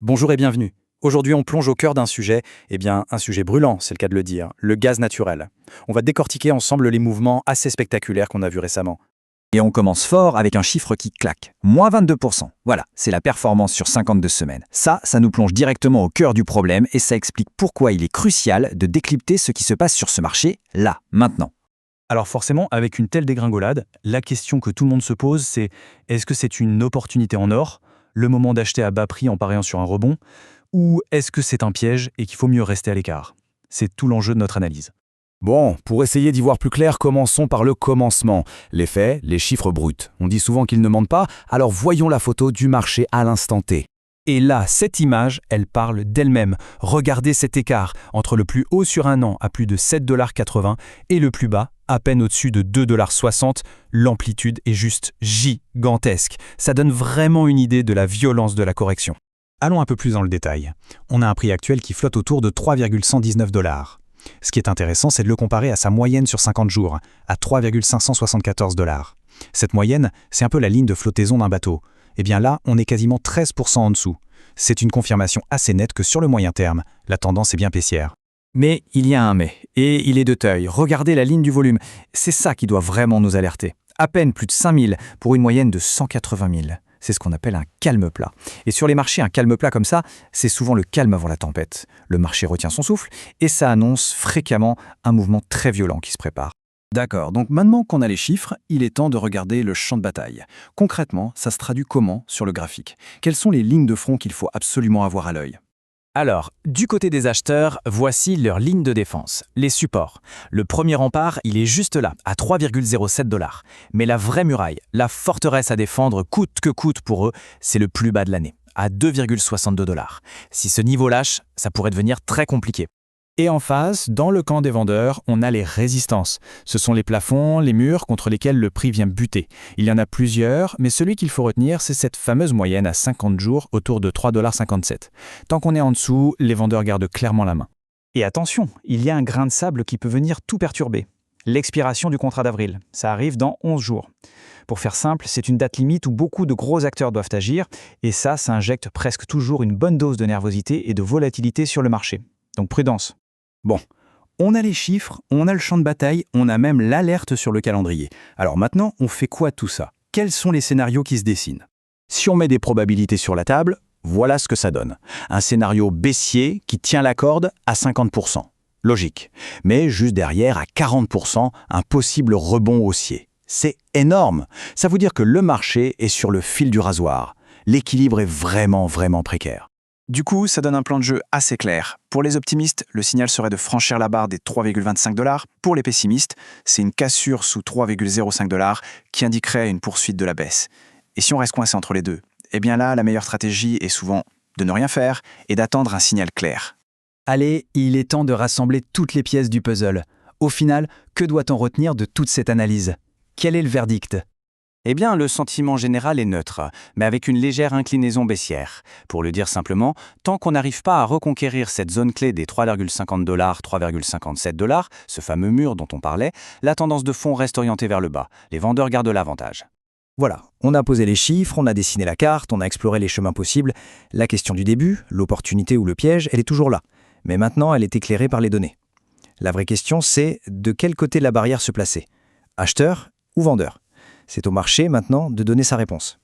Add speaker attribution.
Speaker 1: Bonjour et bienvenue. Aujourd'hui, on plonge au cœur d'un sujet, un sujet brûlant, c'est le cas de le dire, le gaz naturel. On va décortiquer ensemble les mouvements assez spectaculaires qu'on a vus récemment.
Speaker 2: Et on commence fort avec un chiffre qui claque. Moins 22%. Voilà, c'est la performance sur 52 semaines. Ça nous plonge directement au cœur du problème et ça explique pourquoi il est crucial de décrypter ce qui se passe sur ce marché, là, maintenant.
Speaker 1: Alors forcément, avec une telle dégringolade, la question que tout le monde se pose, c'est est-ce que c'est une opportunité en or, le moment d'acheter à bas prix en pariant sur un rebond, ou est-ce que c'est un piège et qu'il faut mieux rester à l'écart? C'est tout l'enjeu de notre analyse.
Speaker 3: Bon, pour essayer d'y voir plus clair, commençons par le commencement. Les faits, les chiffres bruts. On dit souvent qu'ils ne mentent pas, alors voyons la photo du marché à l'instant T.
Speaker 1: Et là, cette image, elle parle d'elle-même. Regardez cet écart entre le plus haut sur un an à plus de 7,80 $ et le plus bas, à peine au-dessus de 2,60 $. L'amplitude est juste gigantesque. Ça donne vraiment une idée de la violence de la correction. Allons un peu plus dans le détail. On a un prix actuel qui flotte autour de 3,119 $. Ce qui est intéressant, c'est de le comparer à sa moyenne sur 50 jours, à 3,574 $. Cette moyenne, c'est un peu la ligne de flottaison d'un bateau. Eh bien là, on est quasiment 13% en dessous. C'est une confirmation assez nette que sur le moyen terme, la tendance est bien baissière.
Speaker 2: Mais il y a un mais, et il est de taille. Regardez la ligne du volume. C'est ça qui doit vraiment nous alerter. À peine plus de 5000 pour une moyenne de 180 000. C'est ce qu'on appelle un calme plat. Et sur les marchés, un calme plat comme ça, c'est souvent le calme avant la tempête. Le marché retient son souffle et ça annonce fréquemment un mouvement très violent qui se prépare.
Speaker 4: D'accord, donc maintenant qu'on a les chiffres, il est temps de regarder le champ de bataille. Concrètement, ça se traduit comment sur le graphique? Quelles sont les lignes de front qu'il faut absolument avoir à l'œil?
Speaker 5: Alors, du côté des acheteurs, voici leur ligne de défense, les supports. Le premier rempart, il est juste là, à 3,07 $. Mais la vraie muraille, la forteresse à défendre coûte que coûte pour eux, c'est le plus bas de l'année, à 2,62 $. Si ce niveau lâche, ça pourrait devenir très compliqué.
Speaker 1: Et en face, dans le camp des vendeurs, on a les résistances. Ce sont les plafonds, les murs contre lesquels le prix vient buter. Il y en a plusieurs, mais celui qu'il faut retenir, c'est cette fameuse moyenne à 50 jours autour de 3,57 $. Tant qu'on est en dessous, les vendeurs gardent clairement la main. Et attention, il y a un grain de sable qui peut venir tout perturber. L'expiration du contrat d'avril, ça arrive dans 11 jours. Pour faire simple, c'est une date limite où beaucoup de gros acteurs doivent agir, et ça injecte presque toujours une bonne dose de nervosité et de volatilité sur le marché. Donc prudence.
Speaker 4: Bon, on a les chiffres, on a le champ de bataille, on a même l'alerte sur le calendrier. Alors maintenant, on fait quoi de tout ça? Quels sont les scénarios qui se dessinent? Si on met des probabilités sur la table, voilà ce que ça donne. Un scénario baissier qui tient la corde à 50%. Logique. Mais juste derrière, à 40%, un possible rebond haussier. C'est énorme. Ça veut dire que le marché est sur le fil du rasoir. L'équilibre est vraiment précaire.
Speaker 6: Du coup, ça donne un plan de jeu assez clair. Pour les optimistes, le signal serait de franchir la barre des 3,25 $. Pour les pessimistes, c'est une cassure sous 3,05 $ qui indiquerait une poursuite de la baisse. Et si on reste coincé entre les deux, eh bien là, la meilleure stratégie est souvent de ne rien faire et d'attendre un signal clair.
Speaker 2: Allez, il est temps de rassembler toutes les pièces du puzzle. Au final, que doit-on retenir de toute cette analyse? Quel est le verdict?
Speaker 5: Eh bien, le sentiment général est neutre, mais avec une légère inclinaison baissière. Pour le dire simplement, tant qu'on n'arrive pas à reconquérir cette zone clé des 3,50 $, 3,57 $, ce fameux mur dont on parlait, la tendance de fond reste orientée vers le bas. Les vendeurs gardent l'avantage.
Speaker 2: Voilà, on a posé les chiffres, on a dessiné la carte, on a exploré les chemins possibles. La question du début, l'opportunité ou le piège, elle est toujours là. Mais maintenant, elle est éclairée par les données. La vraie question, c'est de quel côté de la barrière se placer? Acheteur ou vendeur? C'est au marché maintenant de donner sa réponse.